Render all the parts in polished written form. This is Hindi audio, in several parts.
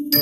अंग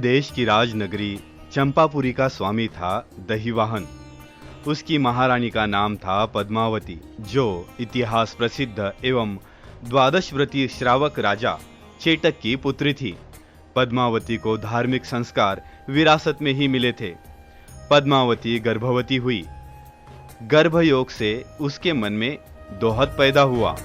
देश की राजनगरी चंपापुरी का स्वामी था दहीवाहन। उसकी महारानी का नाम था पद्मावती, जो इतिहास प्रसिद्ध एवं द्वादश व्रती श्रावक राजा चेटक की पुत्री थी। पद्मावती को धार्मिक संस्कार विरासत में ही मिले थे। पद्मावती गर्भवती हुई। गर्भयोग से उसके मन में दोहत पैदा हुआ।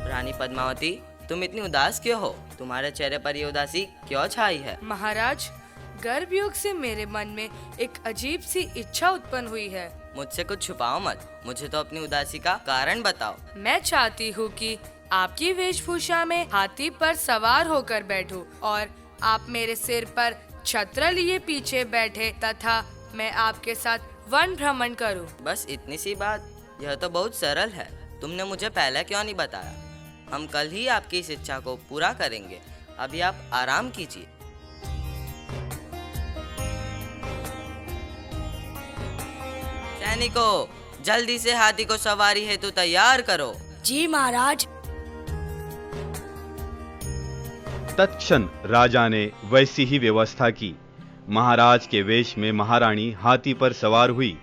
रानी पद्मावती, तुम इतनी उदास क्यों हो? तुम्हारे चेहरे पर ये उदासी क्यों छाई है? महाराज, गर्भयोग से मेरे मन में एक अजीब सी इच्छा उत्पन्न हुई है। मुझसे कुछ छुपाओ मत, मुझे तो अपनी उदासी का कारण बताओ। मैं चाहती हूँ कि आपकी वेशभूषा में हाथी पर सवार होकर बैठूं और आप मेरे सिर पर छत्र लिए पीछे बैठे तथा मैं आपके साथ वन भ्रमण करूं। बस इतनी सी बात? यह तो बहुत सरल है। तुमने मुझे पहले क्यों नहीं बताया? हम कल ही आपकी इस इच्छा को पूरा करेंगे। अभी आप आराम कीजिए। सैनिकों, जल्दी से हाथी को सवारी हेतु तैयार करो। जी महाराज। तत्क्षण राजा ने वैसी ही व्यवस्था की। महाराज के वेश में महारानी हाथी पर सवार हुई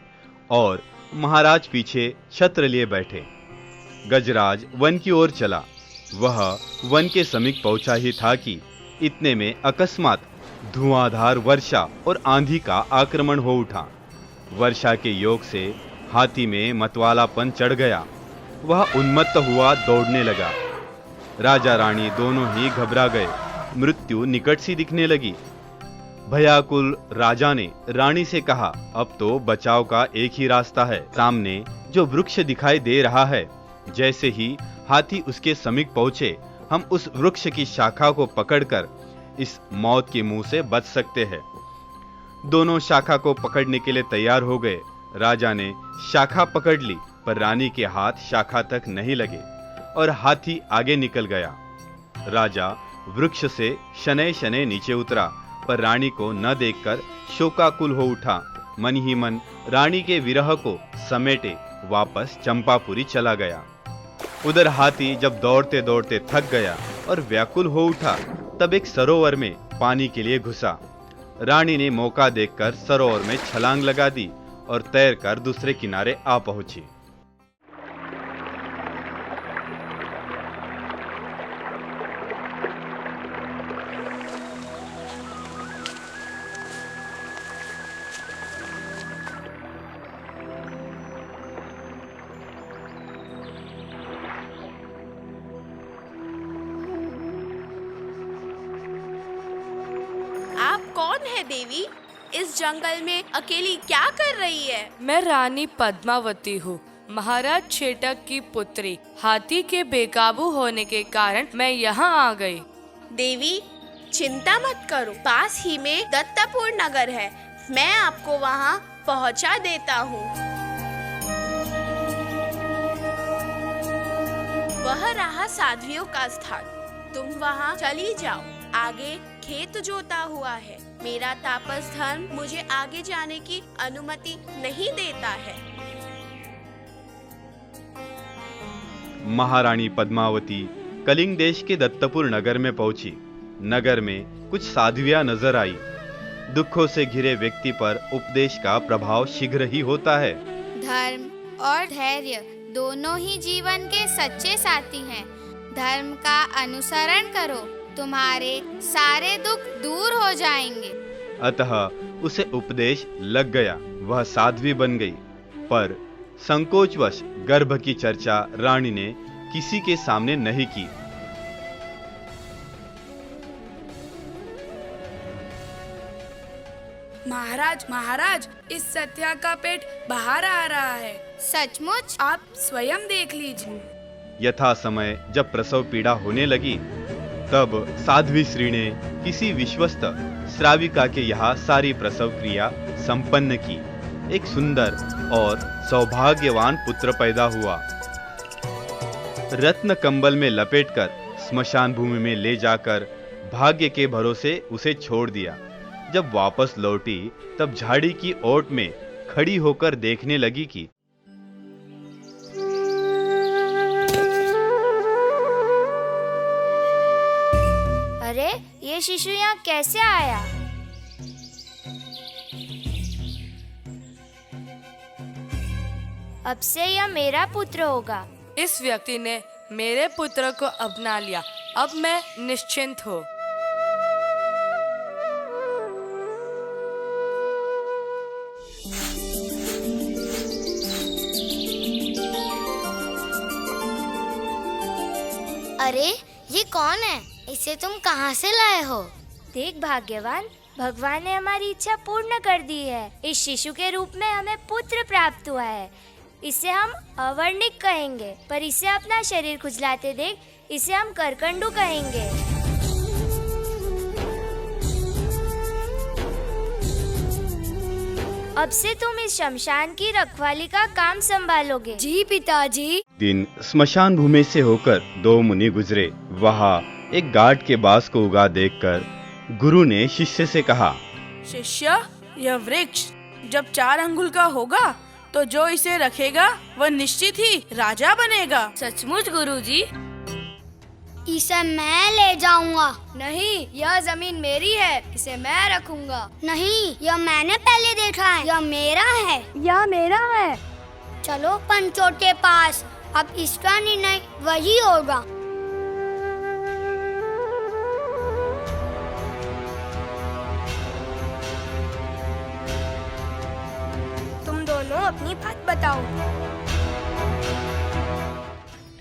और महाराज पीछे छत्र लिए बैठे। गजराज वन की ओर चला। वह वन के समीप पहुंचा ही था कि इतने में अकस्मात धुआंधार वर्षा और आंधी का आक्रमण हो उठा। वर्षा के योग से हाथी में मतवालापन चढ़ गया। वह उन्मत्त हुआ दौड़ने लगा। राजा रानी दोनों ही घबरा गए। मृत्यु निकट सी दिखने लगी। भयाकुल राजा ने रानी से कहा, अब तो बचाव का एक ही रास्ता है। सामने जो वृक्ष दिखाई दे रहा है, जैसे ही हाथी उसके समीप पहुंचे, हम उस वृक्ष की शाखा को पकड़कर इस मौत के मुंह से बच सकते हैं। दोनों शाखा को पकड़ने के लिए तैयार हो गए। राजा ने शाखा पकड़ ली, पर रानी के हाथ शाखा तक नहीं लगे और हाथी आगे निकल गया। राजा वृक्ष से शनै शनै नीचे उतरा, पर रानी को न देखकर शोकाकुल हो उठा। मन ही मन रानी के विरह को समेटे वापस चंपापुरी चला गया। उधर हाथी जब दौड़ते दौड़ते थक गया और व्याकुल हो उठा, तब एक सरोवर में पानी के लिए घुसा। रानी ने मौका देखकर सरोवर में छलांग लगा दी और तैरकर दूसरे किनारे आ पहुंची। आप कौन है देवी? इस जंगल में अकेली क्या कर रही है? मैं रानी पद्मावती हूँ, महाराज चेटक की पुत्री। हाथी के बेकाबू होने के कारण मैं यहाँ आ गई। देवी, चिंता मत करो, पास ही में दत्तपुर नगर है। मैं आपको वहाँ पहुँचा देता हूँ। वह रहा साध्वियों का स्थान। तुम वहाँ चली जाओ। आगे खेत जोता हुआ है। मेरा तापस धर्म मुझे आगे जाने की अनुमति नहीं देता है। महारानी पद्मावती कलिंग देश के दत्तपुर नगर में पहुंची। नगर में कुछ साध्वियां नजर आई। दुखों से घिरे व्यक्ति पर उपदेश का प्रभाव शीघ्र ही होता है। धर्म और धैर्य दोनों ही जीवन के सच्चे साथी हैं। धर्म का अनुसरण करो, तुम्हारे सारे दुख दूर हो जाएंगे। अतः उसे उपदेश लग गया। वह साध्वी बन गई, पर संकोचवश गर्भ की चर्चा रानी ने किसी के सामने नहीं की। महाराज, इस सत्या का पेट बाहर आ रहा है। सचमुच? आप स्वयं देख लीजिए। यथा समय जब प्रसव पीड़ा होने लगी, तब साध्वी श्री ने किसी विश्वस्त श्राविका के यहाँ सारी प्रसव क्रिया संपन्न की। एक सुंदर और सौभाग्यवान पुत्र पैदा हुआ। रत्न कंबल में लपेटकर स्मशान भूमि में ले जाकर भाग्य के भरोसे उसे छोड़ दिया। जब वापस लौटी तब झाड़ी की ओट में खड़ी होकर देखने लगी कि अरे ये शिशु यहाँ कैसे आया? अब से यह मेरा पुत्र होगा। इस व्यक्ति ने मेरे पुत्र को अपना लिया। अब मैं निश्चिंत हूँ। अरे ये कौन है? इसे तुम कहाँ से लाए हो? देख भाग्यवान, भगवान ने हमारी इच्छा पूर्ण कर दी है। इस शिशु के रूप में हमें पुत्र प्राप्त हुआ है। इसे हम अवर्णिक कहेंगे, पर इसे अपना शरीर खुजलाते देख इसे हम करकंडू कहेंगे। अब से तुम इस शमशान की रखवाली का काम संभालोगे। जी पिताजी। दिन स्मशान भूमि से होकर 2 मुनि गुजरे। वहाँ एक गाट के बांस को उगा देखकर गुरु ने शिष्य से कहा, शिष्य, यह वृक्ष जब 4 अंगुल का होगा तो जो इसे रखेगा वह निश्चित ही राजा बनेगा। सचमुच गुरुजी? इसे मैं ले जाऊंगा। नहीं, यह जमीन मेरी है, इसे मैं रखूंगा। नहीं, यह मैंने पहले देखा है, यह मेरा है। यह मेरा है। चलो पंचों के पास, अब इसका निर्णय वही होगा। तुम दोनों अपनी बात बताओ।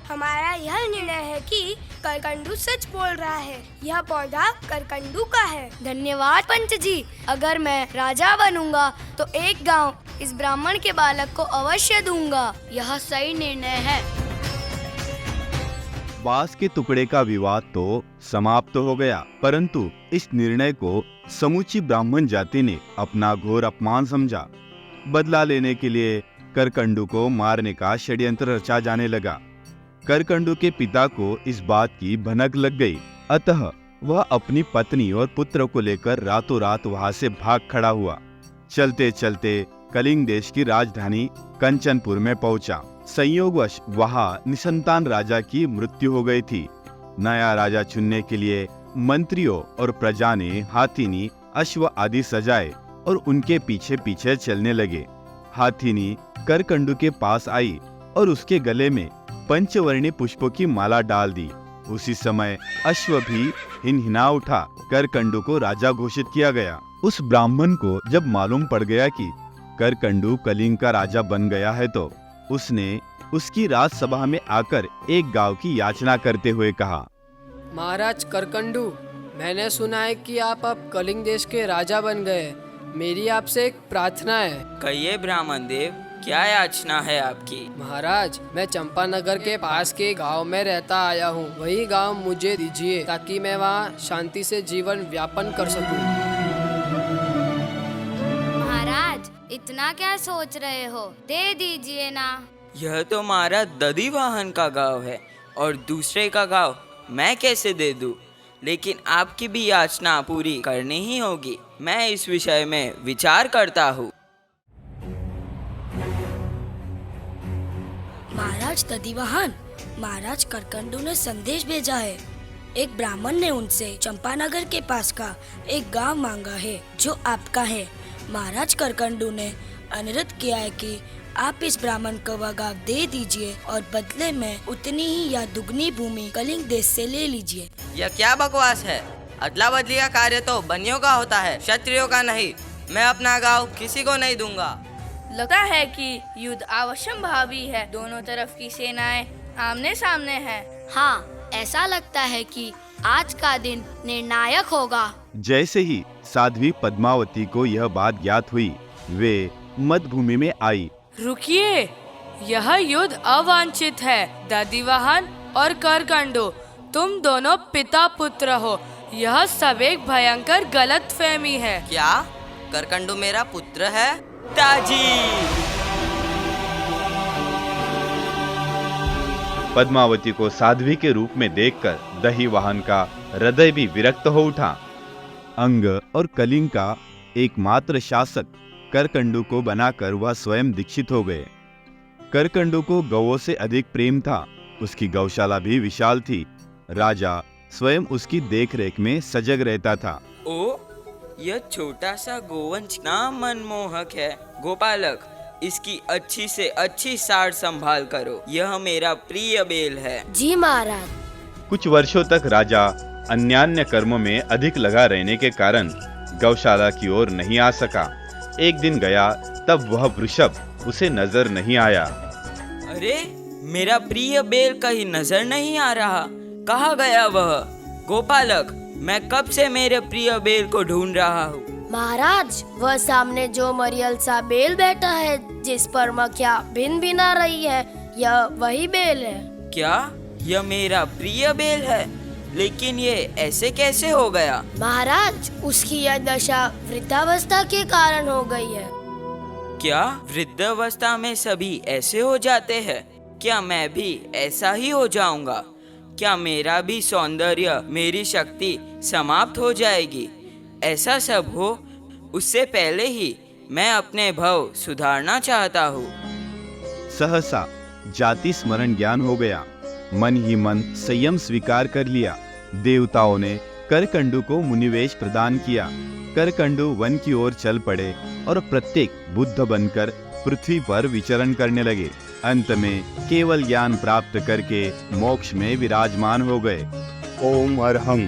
हमारा यह निर्णय है कि करकंडू सच बोल रहा है। यह पौधा करकंडू का है। धन्यवाद पंच जी। अगर मैं राजा बनूंगा तो एक गांव इस ब्राह्मण के बालक को अवश्य दूंगा। यह सही निर्णय है। बांस के टुकड़े का विवाद तो समाप्त हो गया, परंतु इस निर्णय को समूची ब्राह्मण जाति ने अपना घोर अपमान समझा। बदला लेने के लिए करकंडू को मारने का षड्यंत्र रचा जाने लगा। करकंडू के पिता को इस बात की भनक लग गई, अतः वह अपनी पत्नी और पुत्र को लेकर रातों रात वहां से भाग खड़ा हुआ। चलते चलते कलिंग देश की राजधानी कंचनपुर में पहुंचा। संयोगवश वहां निसंतान राजा की मृत्यु हो गई थी। नया राजा चुनने के लिए मंत्रियों और प्रजा ने हाथीनी, अश्व आदि सजाए और उनके पीछे पीछे चलने लगे। हाथीनी करकंडू के पास आई और उसके गले में पंचवर्णी पुष्पों की माला डाल दी। उसी समय अश्व भी हिनहिना उठा। करकंडू को राजा घोषित किया गया। उस ब्राह्मण को जब मालूम पड़ गया कि करकंडू कलिंग का राजा बन गया है तो उसने उसकी राजसभा में आकर एक गांव की याचना करते हुए कहा, महाराज करकंडू, मैंने सुना है कि आप अब कलिंग देश के राजा बन गए। मेरी आपसे एक प्रार्थना है। कहिए ब्राह्मण देव, क्या याचना है आपकी? महाराज, मैं चंपानगर के पास के गांव में रहता आया हूँ। वही गांव मुझे दीजिए ताकि मैं वहाँ शांति से जीवन व्यापन कर सकूं। महाराज, इतना क्या सोच रहे हो? दे दीजिए ना। यह तो हमारा दधी वाहन का गांव है और दूसरे का गांव मैं कैसे दे दूं? लेकिन आपकी भी याचना पूरी करनी ही होगी। मैं इस विषय में विचार करता हूँ। महाराज दधिवाहन, महाराज करकंडू ने संदेश भेजा है। एक ब्राह्मण ने उनसे चंपानगर के पास का एक गांव मांगा है जो आपका है। महाराज करकंडू ने अनुरोध किया है कि आप इस ब्राह्मण को वह गांव दे दीजिए और बदले में उतनी ही या दुगनी भूमि कलिंग देश से ले लीजिए। यह क्या बकवास है? अदला बदली का कार्य तो बनियों का होता है, क्षत्रियों का नहीं। मैं अपना गांव किसी को नहीं दूंगा। लगता है कि युद्ध अवश्यंभावी है। दोनों तरफ की सेनाएं आमने सामने हैं। हाँ, ऐसा लगता है कि आज का दिन निर्णायक होगा। जैसे ही साध्वी पद्मावती को यह बात ज्ञात हुई, वे मध्य में आई। रुकिए, यह युद्ध अवांछित है। दधिवाहन और करकंडू, तुम दोनों पिता पुत्र हो। यह सब एक भयंकर गलतफहमी है। क्या करकंडू मेरा पुत्र है? ताजी। पद्मावती को साध्वी के रूप में देखकर दही वाहन का हृदय भी विरक्त हो उठा। अंग और कलिंग का एकमात्र शासक करकंडू को बनाकर वह स्वयं दीक्षित हो गए। करकंडू को गौओं से अधिक प्रेम था। उसकी गौशाला भी विशाल थी। राजा स्वयं उसकी देखरेख में सजग रहता था। ओ, यह छोटा सा गोवंश ना मनमोहक है। गोपालक, इसकी अच्छी से अच्छी सार संभाल करो। यह मेरा प्रिय बेल है। जी महाराज। कुछ वर्षों तक राजा अन्यान्य कर्मों में अधिक लगा रहने के कारण गौशाला की ओर नहीं आ सका। एक दिन गया, तब वह वृषभ उसे नजर नहीं आया। अरे, मेरा प्रिय बेल कहीं नजर नहीं आ रहा। कहाँ गया वह? गोपालक, मैं कब से मेरे प्रिय बेल को ढूंढ रहा हूँ। महाराज, वह सामने जो मरियल सा बेल बैठा है, जिस पर मक्खियाँ भिन भिना रही है, यह वही बेल है। क्या यह मेरा प्रिय बेल है? लेकिन ये ऐसे कैसे हो गया? महाराज, उसकी यह दशा वृद्धावस्था के कारण हो गई है। क्या वृद्धावस्था में सभी ऐसे हो जाते हैं? क्या मैं भी ऐसा ही हो जाऊंगा? क्या मेरा भी सौंदर्य, मेरी शक्ति समाप्त हो जाएगी? ऐसा सब हो उससे पहले ही मैं अपने भव सुधारना चाहता हूँ। सहसा जाति स्मरण ज्ञान हो गया। मन ही मन संयम स्वीकार कर लिया। देवताओं ने करकंडू को मुनिवेश प्रदान किया। करकंडू वन की ओर चल पड़े और प्रत्येक बुद्ध बनकर पृथ्वी पर विचरण करने लगे। अंत में केवल ज्ञान प्राप्त करके मोक्ष में विराजमान हो गए। ओम अरहं